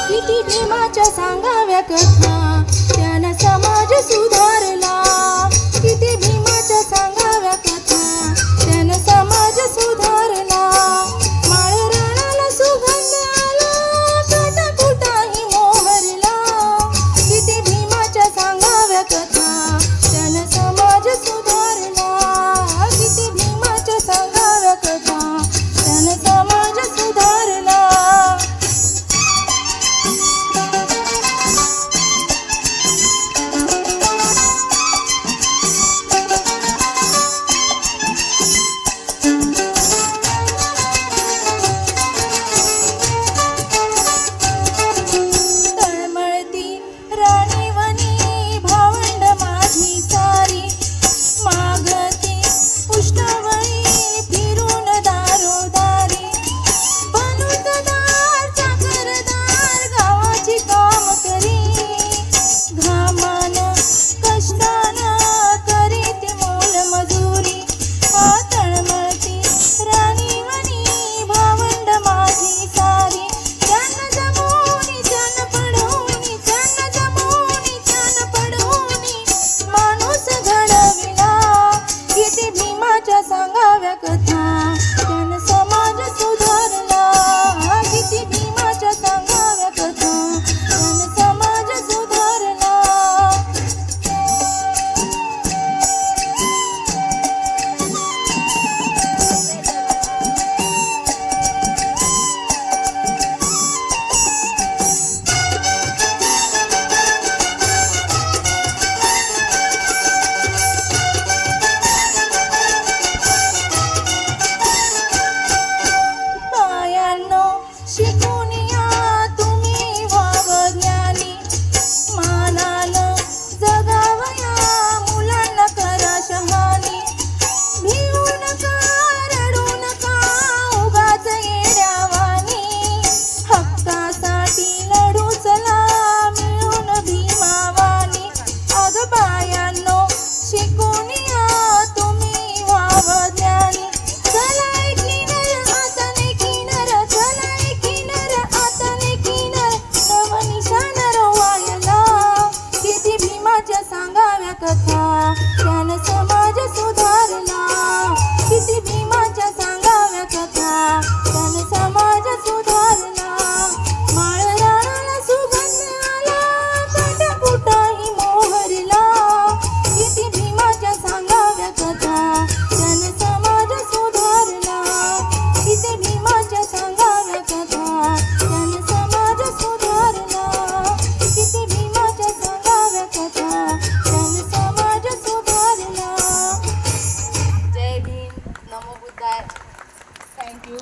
किती भीमाच्या सांगाव्या कथा, त्यानं समाज सुधारला. किती भीमाच्या सांगाव्या कथा, त्यानं समाज सुधारला. माळरानाला सुगंध आला, काटाकुटाही मोहरला. किती भीमाच्या सांगाव्या कथा, त्यानं समाज सुधारला. किती भीमाच्या सांगाव्या कथा, त्यानं समाज सुधारला. तळमळती राणीवनी भावंड माझी सारी, मागती उष्णवळी फिरून दारोदारी. बलुतदार चाकरदार गावाची काम करी, घामानं कष्टानं करीत मोलमजुरी. तळमळती राणीवनी भावंड माझी सारी, त्यानं जमूनी त्यानं पडवूनी, त्यानं जमूनी त्यानं पडवूनी माणूस घडविला. किती भीमाच्या सांगाव्या कथा, त्यानं समाज सुधारला. किती भीमाच्या सांगाव्या कथा, त्यानं समाज सुधारला. बायांनो शिकून या तुम्ही व्हाव ज्ञानी, मानानं जगावया मुलांना करा शहाणी. भिवू नका रडू नका उगाच येड्यावानी, हक्कासाठी लढू चला मिळून भीमावानी. अगं बायांनो शिकून या तुम्ही व्हाव ज्ञानी, चला किनर आताने किनर, चला किनर आताने किनर, नवनिशाण रोवायला. किती भीमाच्या सांगाव्या कथा, त्यानं समाज सुधारला. किती भीमाच्या सांगाव्या कथा, त्यानं समाज सुधारला. माळरानाला सुगंध आला, काटाकुटाही मोहरला. किती भीमाच्या सांगाव्या कथा, त्यानं समाज सुधारला. किती भीमाच्या सांगाव्या कथा, त्यानं समाज सुधारला. किती भीमाच्या सांगाव्या कथा, त्यानं समाज सुधारला. जय भीम, नमो बुद्धाय. थँक्यू.